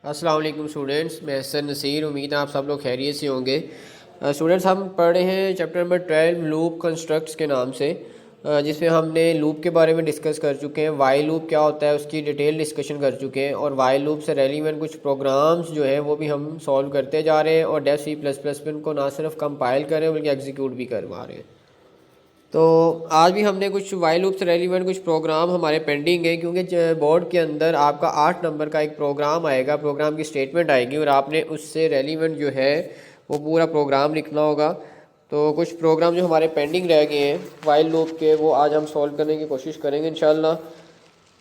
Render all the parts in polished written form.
अस्सलाम वालेकुम स्टूडेंट्स, मैं हसन नसीर। उम्मीद है आप सब लोग खैरियत से होंगे। स्टूडेंट्स, हम पढ़ रहे हैं चैप्टर नंबर 12 लूप कंस्ट्रक्ट्स के नाम से, जिसमें हमने लूप के बारे में डिस्कस कर चुके हैं। वाइल लूप क्या होता है उसकी डिटेल डिस्कशन कर चुके हैं, और वाइल लूप से रेलिवेंट कुछ प्रोग्राम्स जो हैं वो भी हम सॉल्व करते जा रहे हैं, और डेफ C++ में उनको ना सिर्फ कंपाइल कर रहे हैं बल्कि एग्जीक्यूट भी करवा रहे हैं। तो आज भी हमने कुछ वाइल लूप से रेलिवेंट कुछ प्रोग्राम हमारे पेंडिंग है, क्योंकि बोर्ड के अंदर आपका 8 नंबर का एक प्रोग्राम आएगा, प्रोग्राम की स्टेटमेंट आएगी और आपने उससे रेलिवेंट जो है वो पूरा प्रोग्राम लिखना होगा। तो कुछ प्रोग्राम जो हमारे पेंडिंग रह गए हैं वाइल लूप के, वो आज हम सॉल्व करने की कोशिश करेंगे इंशाल्लाह।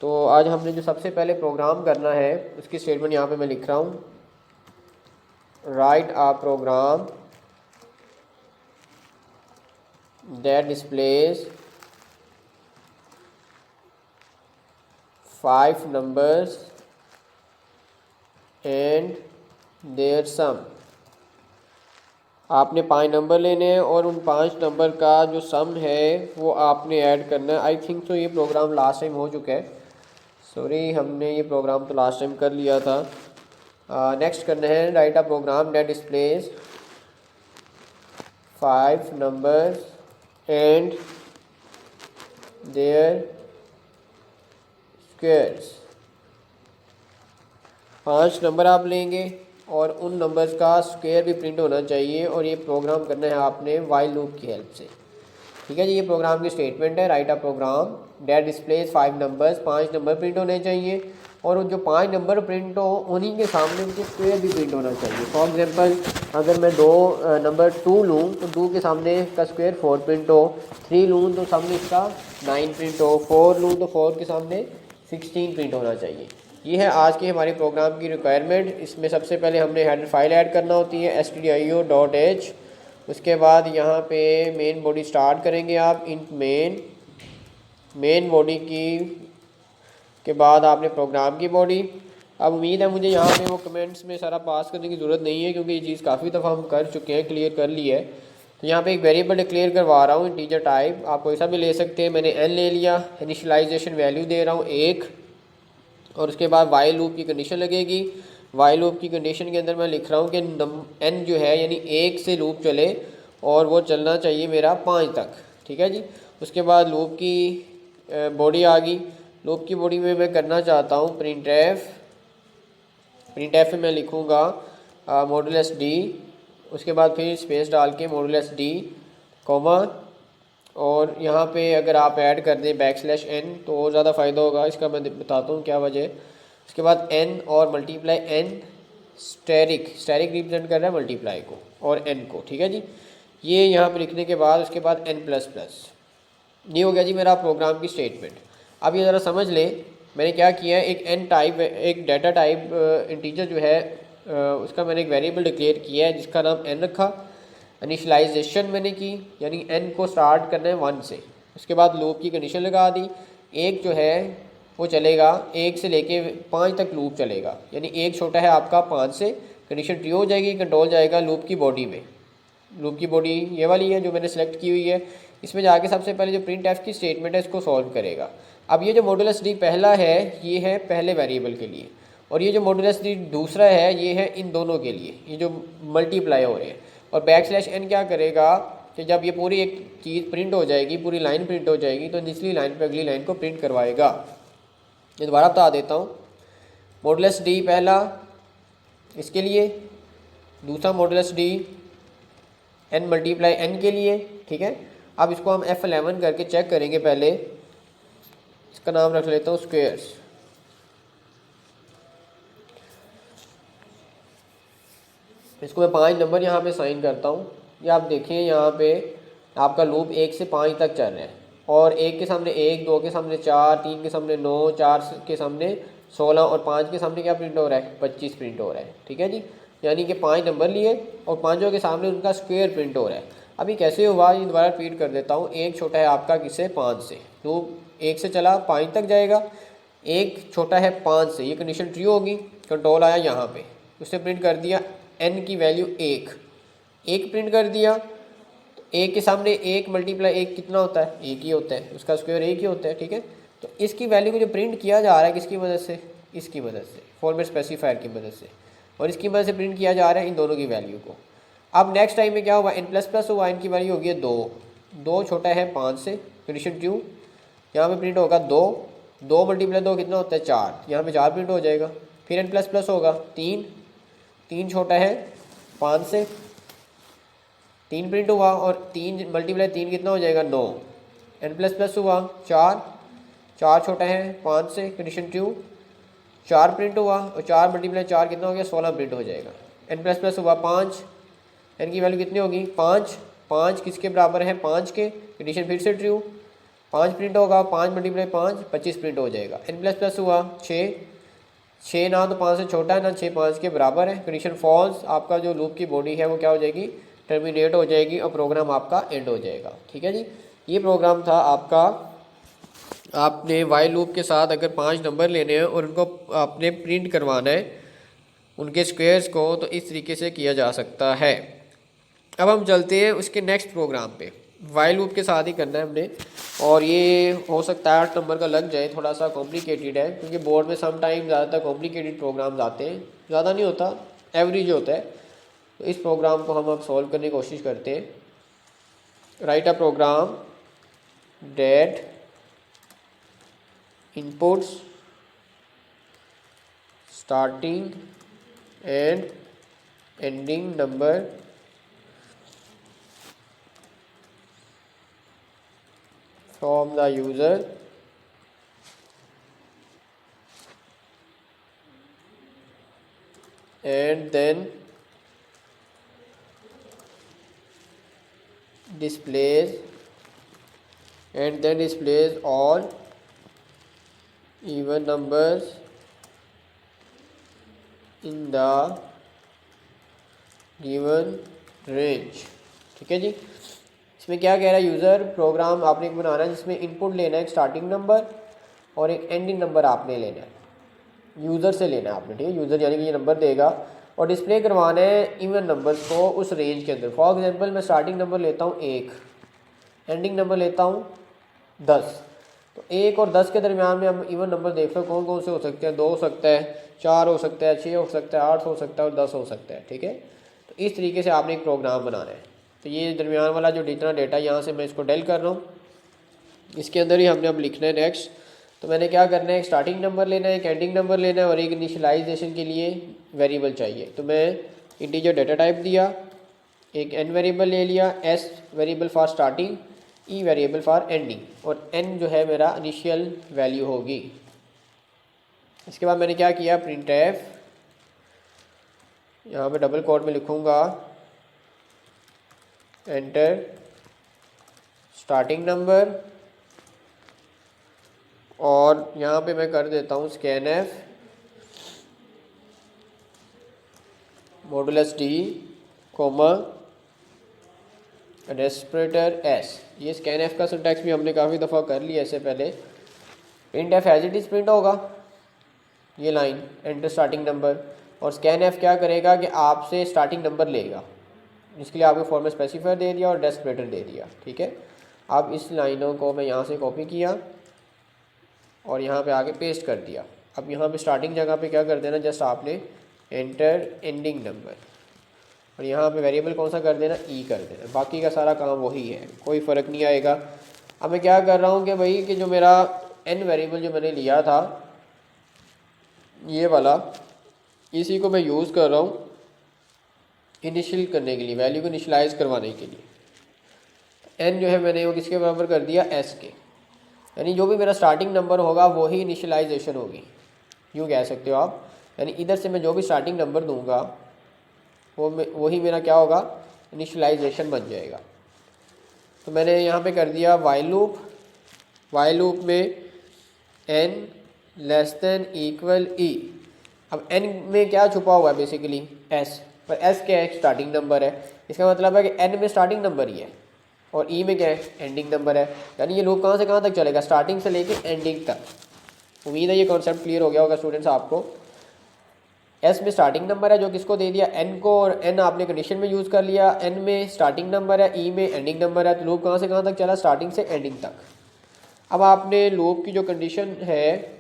तो आज हमने जो सबसे पहले प्रोग्राम करना है उसकी स्टेटमेंट यहाँ पे मैं लिख रहा हूँ। Write a program that displays 5 numbers and their sum। आपने 5 नंबर लेने हैं और उन 5 नंबर का जो सम है वो आपने ऐड करना है। आई थिंक तो ये प्रोग्राम लास्ट टाइम हो चुका है, सॉरी, हमने ये प्रोग्राम तो लास्ट टाइम कर लिया था। नेक्स्ट करना है write a program that displays 5 numbers and their squares। 5 number आप लेंगे और उन नंबर्स का स्क्वायर भी प्रिंट होना चाहिए, और ये प्रोग्राम करना है आपने वाइल लूप की हेल्प से। ठीक है जी, ये प्रोग्राम की स्टेटमेंट है। Write a program that displays 5 numbers, 5 number print होने चाहिए, और जो 5 नंबर प्रिंट हो उन्हीं के सामने उनके स्क्वायर भी प्रिंट होना चाहिए। फॉर एग्जांपल, अगर मैं नंबर 2 लूँ तो 2 के सामने का स्क्वायर 4 प्रिंट हो, 3 लूँ तो सामने इसका 9 प्रिंट हो, 4 लूँ तो 4 के सामने 16 प्रिंट होना चाहिए। ये है आज की हमारी प्रोग्राम की रिक्वायरमेंट। इसमें सबसे पहले हमने हेडर फाइल ऐड करना होती है stdio.h। उसके बाद यहाँ पे मेन बॉडी स्टार्ट करेंगे आप, इंट मेन बॉडी की के बाद आपने प्रोग्राम की बॉडी। अब उम्मीद है मुझे यहाँ पे वो कमेंट्स में सारा पास करने की ज़रूरत नहीं है, क्योंकि ये चीज़ काफ़ी दफ़ा हम कर चुके हैं, क्लियर कर ली है। तो यहाँ पे एक वेरिएबल डिक्लेयर करवा रहा हूँ, इंटीजर टाइप, आप कोई सा भी ले सकते हैं। मैंने n ले लिया, इनिशियलाइजेशन वैल्यू दे रहा हूँ 1, और उसके बाद वाइल लूप की कंडीशन लगेगी। वाइल लूप की कंडीशन के अंदर मैं लिख रहा हूँ कि n जो है यानी 1 से लूप चले, और वो चलना चाहिए मेरा 5 तक। ठीक है जी। उसके बाद लूप की बॉडी आ गई। लूप की बॉडी में मैं करना चाहता हूँ प्रिंट एफ में मैं लिखूँगा मॉडुलस डी, उसके बाद फिर स्पेस डाल के मॉडुलस डी कॉमा, और यहाँ पे अगर आप ऐड कर दें \n तो और ज़्यादा फ़ायदा होगा। इसका मैं बताता हूँ क्या वजह है। उसके बाद n और मल्टीप्लाई n, स्टेरिक रिप्रेजेंट कर रहा है मल्टीप्लाई को और n को। ठीक है जी, ये यहाँ पे लिखने के बाद उसके बाद n++, ये हो गया जी मेरा प्रोग्राम की स्टेटमेंट। अब ये ज़रा समझ लें मैंने क्या किया है। एक n टाइप, एक डाटा टाइप इंटीजर जो है उसका मैंने एक वेरिएबल डिक्लेयर किया है जिसका नाम n रखा। इनिशियलाइजेशन मैंने की, यानी n को स्टार्ट करना है 1 से। उसके बाद लूप की कंडीशन लगा दी। एक जो है वो चलेगा 1 से लेके 5 तक लूप चलेगा, यानी एक छोटा है आपका 5 से। कंडीशन ट्रू हो जाएगी, कंट्रोल जाएगा लूप की बॉडी में। लूप की बॉडी ये वाली है जो मैंने सेलेक्ट की हुई है। इसमें जाके सबसे पहले जो प्रिंट एफ की स्टेटमेंट है इसको सॉल्व करेगा। अब ये जो मॉडुलस डी पहला है ये है पहले वेरिएबल के लिए, और ये जो मॉडुलस डी दूसरा है ये है इन दोनों के लिए, ये जो मल्टीप्लाई हो रहे हैं। और \n क्या करेगा कि जब ये पूरी एक चीज़ प्रिंट हो जाएगी, पूरी लाइन प्रिंट हो जाएगी, तो निचली लाइन पे अगली लाइन को प्रिंट करवाएगा। ये दोबारा बता देता हूँ। मॉडुलस डी पहला इसके लिए, दूसरा modulus D n multiply n के लिए। ठीक है, अब इसको हम F11 करके चेक करेंगे। पहले इसका नाम रख लेता हूँ स्क्वेयर्स। इसको मैं 5 नंबर यहाँ पे साइन करता हूँ। ये आप देखिए यहाँ पे आपका लूप 1 से 5 तक चल रहा है, और 1 के सामने 1, 2 के सामने 4, 3 के सामने 9, 4 के सामने 16, और 5 के सामने क्या प्रिंट हो रहा है 25 प्रिंट हो रहा है। ठीक है जी, यानी कि 5 नंबर लिए और 5 के सामने उनका स्क्वायर प्रिंट हो रहा है। अभी कैसे हुआ ये दोबारा रिपीट कर देता हूँ। एक छोटा है आपका किससे 5 से, लूप 1 से चला 5 तक जाएगा, एक छोटा है 5 से, ये कंडीशन ट्रू होगी। कंट्रोल आया यहाँ पे, उसने प्रिंट कर दिया n की वैल्यू 1 प्रिंट कर दिया। तो 1 के सामने 1 मल्टीप्लाई 1 कितना होता है 1 ही होता है, उसका स्क्वायर 1 ही होता है। ठीक है, तो इसकी वैल्यू को जो प्रिंट किया जा रहा है किसकी वजह से, इसकी मदद से, फॉर्मेट स्पेसिफायर की मदद से, और इसकी मदद से प्रिंट किया जा रहा है इन दोनों की वैल्यू को। अब नेक्स्ट टाइम में क्या हुआ, n++ हुआ, इनकी वैल्यू होगी 2 छोटा है 5 से, कंडीशन ट्रू। यहाँ पे प्रिंट होगा 2 × 2 कितना होता है 4, यहाँ पे 4 प्रिंट हो जाएगा। फिर n++ होगा 3 छोटा है 5 से, 3 प्रिंट हुआ, और 3 × 3 कितना हो जाएगा 9। n++ हुआ 4 छोटा है 5 से, कंडीशन ट्रू, 4 प्रिंट हुआ, और 4 × 4 कितना हो गया 16 प्रिंट हो जाएगा। n++ हुआ 5, n की वैल्यू कितनी होगी 5 किसके बराबर है 5 के, कंडीशन फिर से ट्रू, 5 प्रिंट होगा, 5 × 5 25 प्रिंट हो जाएगा। n++ हुआ 6 ना तो 5 से छोटा है ना 6 5 के बराबर है, कंडीशन फॉल्स, आपका जो लूप की बॉडी है वो क्या हो जाएगी, टर्मिनेट हो जाएगी, और प्रोग्राम आपका एंड हो जाएगा। ठीक है जी, ये प्रोग्राम था आपका। आपने वाइल लूप के साथ अगर 5 नंबर लेने हैं और उनको आपने प्रिंट करवाना है उनके स्क्वेयर्स को, तो इस तरीके से किया जा सकता है। अब हम चलते हैं उसके नेक्स्ट प्रोग्राम पे, वाइल लूप के साथ ही करना है हमने, और ये हो सकता है 8 नंबर का लग जाए, थोड़ा सा कॉम्प्लिकेटेड है, क्योंकि बोर्ड में सम टाइम ज़्यादातर कॉम्प्लिकेटेड प्रोग्राम्स आते हैं, ज़्यादा नहीं होता, एवरेज होता है। तो इस प्रोग्राम को हम अब सॉल्व करने की कोशिश करते हैं। Write a program that inputs starting and ending number from the user and then displays all even numbers in the given range। ठीक है जी, इसमें क्या कह रहा है, यूज़र प्रोग्राम आपने एक बनाना है जिसमें इनपुट लेना है एक स्टार्टिंग नंबर और एक एंडिंग नंबर आपने लेना है, यूज़र से लेना है आपने। ठीक है, यूज़र यानी कि ये नंबर देगा, और डिस्प्ले करवाना है इवन नंबर्स को उस रेंज के अंदर। फॉर एग्जांपल मैं स्टार्टिंग नंबर लेता हूँ 1, एंडिंग नंबर लेता हूँ 10, तो 1 और 10 के दरमियान में हम इवन नंबर देख लो कौन कौन से हो सकते हैं, 2 हो सकता है, 4 हो सकता है, 6 हो सकता है, 8 हो सकता है, और 10 हो सकता है। ठीक है, तो इस तरीके से आपने एक प्रोग्राम बनाना है। तो ये दरमियान वाला जो जितना डेटा यहाँ से मैं इसको डेल कर रहा हूँ, इसके अंदर ही हमने अब लिखना है नेक्स्ट। तो मैंने क्या करना है, एक स्टार्टिंग नंबर लेना है, एक एंडिंग नंबर लेना है, और एक इनिशियलाइजेशन के लिए वेरिएबल चाहिए। तो मैं इंटीजर डेटा टाइप दिया, एक एन वेरिएबल ले लिया, S variable for starting, E variable for ending, और एन जो है मेरा इनिशियल वैल्यू होगी। इसके बाद मैंने क्या किया, प्रिंट एफ, यहाँ पे डबल कोट में लिखूँगा एंटर स्टार्टिंग नंबर, और यहाँ पे मैं कर देता हूँ scan F modulus D comma डेस्परेटर एस। ये स्कैन एफ का सिंटैक्स भी हमने काफ़ी दफ़ा कर लिया इससे पहले। Print F as it is print होगा ये लाइन एंटर स्टार्टिंग नंबर, और स्कैन एफ क्या करेगा कि आपसे स्टार्टिंग नंबर लेगा, जिसके लिए आपको फॉर्मेट स्पेसिफायर दे दिया और डेस्परेटर दे दिया। ठीक है, अब इस लाइनों को मैं यहाँ से कॉपी किया और यहाँ पे आके पेस्ट कर दिया। अब यहाँ पे स्टार्टिंग जगह पे क्या कर देना, जस्ट आपने एंटर एंडिंग नंबर, और यहाँ पे वेरिएबल कौन सा कर देना, ई कर देना। बाकी का सारा काम वही है, कोई फ़र्क नहीं आएगा। अब मैं क्या कर रहा हूँ कि भाई कि जो मेरा एन वेरिएबल जो मैंने लिया था ये वाला, इसी को मैं यूज़ कर रहा हूँ इनिशियल करने के लिए, वैल्यू को इनिशलाइज करवाने के लिए। एन जो है मैंने वो किसके बराबर कर दिया, एस के, यानी जो भी मेरा स्टार्टिंग नंबर होगा वही इनिशियलाइजेशन होगी, यूँ कह सकते हो आप। यानी इधर से मैं जो भी स्टार्टिंग नंबर दूंगा वही मेरा क्या होगा, इनिशियलाइजेशन बन जाएगा। तो मैंने यहाँ पे कर दिया वाइल लूप, वाइल लूप में n लेस देन इक्वल ई। अब n में क्या छुपा हुआ है, बेसिकली s, पर s क्या है, स्टार्टिंग नंबर है। इसका मतलब है कि n में स्टार्टिंग नंबर ही है और e में क्या है, एंडिंग नंबर है। यानी ये लूप कहाँ से कहाँ तक चलेगा, स्टार्टिंग से लेके एंडिंग तक। उम्मीद है ये कॉन्सेप्ट क्लियर हो गया होगा स्टूडेंट्स आपको। s में स्टार्टिंग नंबर है जो किसको दे दिया, n को, और n आपने कंडीशन में यूज़ कर लिया। n में स्टार्टिंग नंबर है, e में एंडिंग नंबर है, तो लूप कहाँ से कहाँ तक चला, स्टार्टिंग से एंडिंग तक। अब आपने लूप की जो कंडीशन है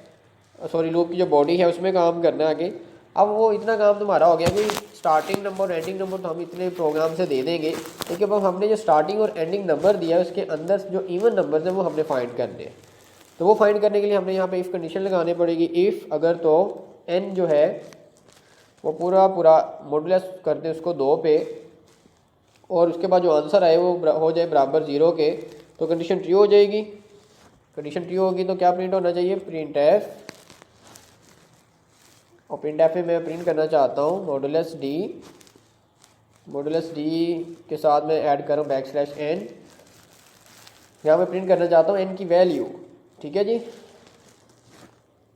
सॉरी लूप की जो बॉडी है उसमें काम करना है आगे। अब वो इतना काम तुम्हारा हो गया कि स्टार्टिंग नंबर और एंडिंग नंबर तो हम इतने प्रोग्राम से दे देंगे, लेकिन अब हमने जो स्टार्टिंग और एंडिंग नंबर दिया है उसके अंदर जो इवन नंबर हैं वो हमने फाइंड करने हैं। तो वो फाइंड करने के लिए हमने यहाँ पे इफ़ कंडीशन लगानी पड़ेगी। इफ़ अगर तो n जो है वो पूरा पूरा मॉडुलस कर दें उसको 2 पे, और उसके बाद जो आंसर आए वो हो जाए बराबर 0 के, तो कंडीशन ट्रू हो जाएगी। कंडीशन ट्रू होगी तो क्या प्रिंट होना चाहिए, प्रिंट एफ। और प्रिंट एफ में मैं प्रिंट करना चाहता हूँ मॉडुलस डी के साथ मैं ऐड करूँ \n। यहाँ मैं प्रिंट करना चाहता हूँ n की वैल्यू। ठीक है जी।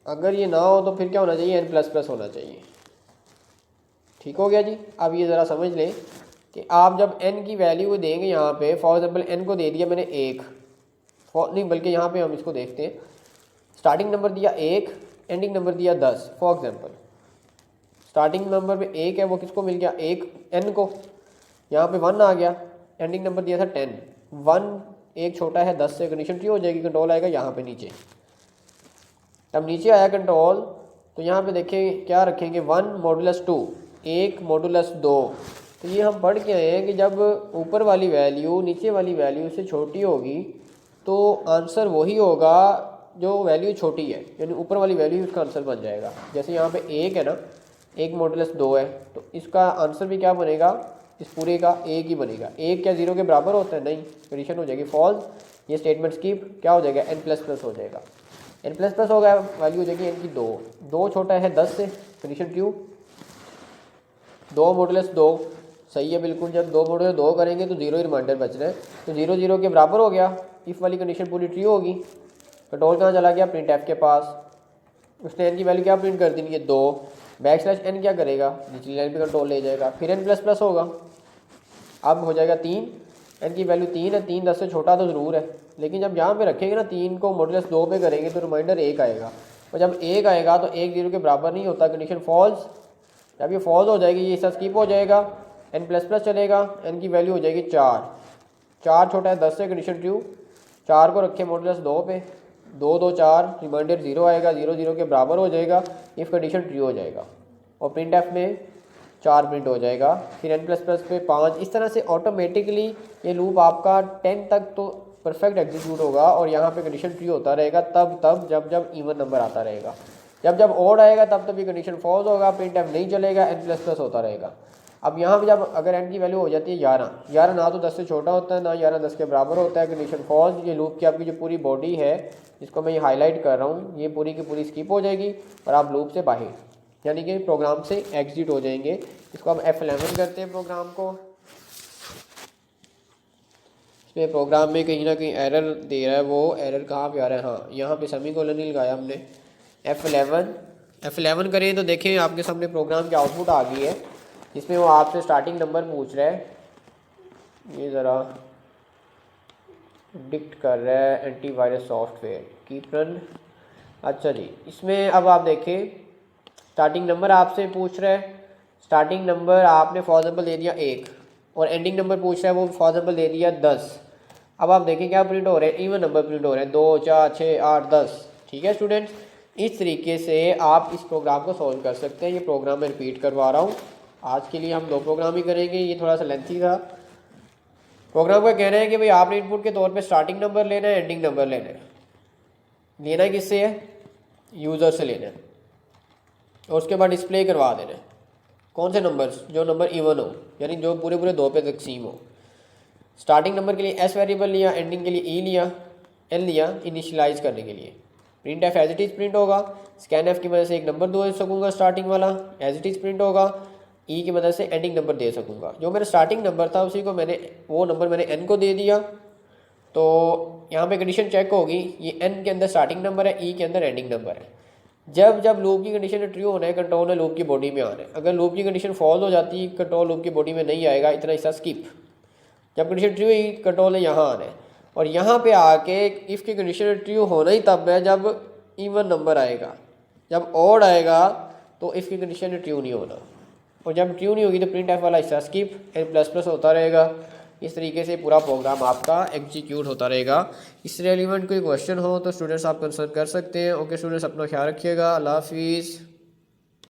अगर ये ना हो तो फिर क्या होना चाहिए, n++ होना चाहिए। ठीक हो गया जी। अब ये ज़रा समझ लें कि आप जब n की वैल्यू देंगे यहाँ पे, फॉर एग्जांपल n को दे दिया मैंने 1, नहीं बल्कि यहाँ पे हम इसको देखते हैं, स्टार्टिंग नंबर दिया 1, एंडिंग नंबर दिया 10। फॉर एग्जांपल स्टार्टिंग नंबर पे 1 है, वो किसको मिल गया, 1 n को। यहाँ पे 1 आ गया, एंडिंग नंबर दिया था 10। 1 1 छोटा है 10 से, कंडीशन ट्रू हो जाएगी। कंट्रोल आएगा यहाँ पे नीचे। अब नीचे आया कंट्रोल, तो यहाँ पे देखें क्या रखेंगे, 1 मॉडुलस 2, 1 मॉडुलस 2। तो ये हम पढ़ के आए हैं कि जब ऊपर वाली वैल्यू नीचे वाली वैल्यू से छोटी होगी तो आंसर वही होगा जो वैल्यू छोटी है, यानी ऊपर वाली वैल्यू उसका आंसर बन जाएगा। जैसे यहाँ पे 1 है ना, 1 मॉडुलस 2 है, तो इसका आंसर भी क्या बनेगा, इस पूरे का 1 ही बनेगा। 1 क्या 0 के बराबर होता है, नहीं, कंडीशन हो जाएगी फॉल्स। ये स्टेटमेंट स्किप, क्या हो जाएगा, n++ हो जाएगा। n++ हो गया, वैल्यू हो जाएगी n की 2। 2 छोटा है 10 से, कंडीशन क्यों, 2 मॉडुलस 2 सही है बिल्कुल। जब 2 मॉडुलस 2 करेंगे तो 0 ही रिमाइंडर बच रहा है, तो 0 0 के बराबर हो गया। इफ़ वाली कंडीशन पूरी ट्रू होगी। कंट्रोल कहाँ चला गया, प्रिंट एफ के पास। उसने n की वैल्यू क्या प्रिंट कर दी है, 2। \n क्या करेगा, निचली लाइन पे कंट्रोल ले जाएगा, फिर n++ होगा। अब हो जाएगा 3, n की वैल्यू 3 है, 3 10 से छोटा तो ज़रूर है, लेकिन जब यहाँ पे रखेंगे ना 3 को मॉडुलस 2 पे करेंगे तो रिमाइंडर 1 आएगा। और जब 1 आएगा तो 1 0 के बराबर नहीं होता, कंडीशन फॉल्स। जब ये फॉल्स हो जाएगी ये हिस्सा स्किप हो जाएगा, n++ चलेगा, n की वैल्यू हो जाएगी 4। 4 छोटा है 10 से, कंडीशन ट्रू। 4 को रखें मॉडुलस 2 पे, 2 2 4, रिमाइंडर 0 आएगा, 0 0 के बराबर हो जाएगा, इफ़ कंडीशन ट्रू हो जाएगा। और प्रिंट एफ में 4 प्रिंट हो जाएगा, फिर n++ पे 5। इस तरह से ऑटोमेटिकली ये लूप आपका 10 तक तो परफेक्ट एग्जीक्यूट होगा, और यहाँ पे कंडीशन ट्रू होता रहेगा तब जब इवन नंबर आता रहेगा। जब ऑड आएगा तब ये कंडीशन फॉल्स होगा, प्रिंट एफ नहीं चलेगा, n++ होता रहेगा। अब यहाँ पे जब अगर n की वैल्यू हो जाती है 11, 11 ना तो 10 से छोटा होता है, ना 11 10 के बराबर होता है, कंडीशन फॉल्स। ये लूप की आपकी जो पूरी बॉडी है जिसको मैं ये हाईलाइट कर रहा हूँ, ये पूरी की पूरी स्किप हो जाएगी और आप लूप से बाहर, यानी कि प्रोग्राम से एग्जिट हो जाएंगे। इसको हम F11 करते हैं प्रोग्राम को। इसमें प्रोग्राम में कहीं ना कहीं एरर दे रहा है, वो एरर कहाँ पे आ रहा है, हाँ यहाँ पे सेमीकोलन नहीं लगाया हमने। F11 करें तो देखें आपके सामने प्रोग्राम की आउटपुट आ गई है, जिसमें वो आपसे स्टार्टिंग नंबर पूछ रहा है। ये ज़रा डिक्ट कर रहा है एंटीवायरस सॉफ्टवेयर कीप रन। अच्छा जी, इसमें अब आप देखें स्टार्टिंग नंबर आपसे पूछ रहा है। स्टार्टिंग नंबर आपने फॉर एग्जांपल दे दिया 1, और एंडिंग नंबर पूछ रहा है, वो फॉर एग्जांपल दे दिया 10। अब आप देखें क्या प्रिंट हो रहे हैं, इवन नंबर प्रिंट हो रहे हैं, 2 4 6 8 10। ठीक है स्टूडेंट्स, इस तरीके से आप इस प्रोग्राम को सॉल्व कर सकते हैं। ये प्रोग्राम मैं रिपीट करवा रहा हूँ, आज के लिए हम 2 प्रोग्राम ही करेंगे, ये थोड़ा सा लेंथी था। प्रोग्राम का कहना है कि भाई आपने इनपुट के तौर पे स्टार्टिंग नंबर लेना है, एंडिंग नंबर लेना है। लेना है किससे है, यूज़र से लेना है, और उसके बाद डिस्प्ले करवा देना है। कौन से नंबर्स, जो नंबर इवन हो, यानी जो पूरे पूरे 2 पे तकसीम हो। स्टार्टिंग नंबर के लिए एस वेरिएबल लिया, एंडिंग के लिए ई लिया, एन लिया इनिशियलाइज करने के लिए। Print F as it is print होगा, स्कैन एफ की मदद से एक नंबर दे सकूँगा स्टार्टिंग वाला, एज इट इज़ प्रिंट होगा। ई की मदद से एंडिंग नंबर दे सकूँगा। जो मेरा स्टार्टिंग नंबर था उसी को मैंने, वो नंबर मैंने एन को दे दिया, तो यहाँ पे कंडीशन चेक होगी, ये एन के अंदर स्टार्टिंग नंबर है, ई के अंदर एंडिंग नंबर है। जब लूप की कंडीशन ट्रू होना है, कंट्रोल ने लूप की बॉडी में आना है। अगर लूप की कंडीशन फॉल्स हो जाती है, कंट्रोल लूप की बॉडी में नहीं आएगा, इतना हिस्सा स्किप। जब कंडीशन ट्रू हुई, कंट्रोल ने यहाँ आना है, और यहाँ पे आके इफ़ की कंडीशन ट्रू होना ही तब है जब इवन नंबर आएगा। जब ऑड आएगा तो इफ़ की कंडीशन ट्रू नहीं होना, और जब ट्रू नहीं होगी तो प्रिंट एफ वाला हिस्सा स्किप, n++ होता रहेगा। इस तरीके से पूरा प्रोग्राम आपका एग्जीक्यूट होता रहेगा। इससे रेलिवेंट कोई क्वेश्चन हो तो स्टूडेंट्स आप कंसर्न कर सकते हैं। ओके स्टूडेंट्स, अपना ख्याल रखिएगा। अल्लाह हाफिज़।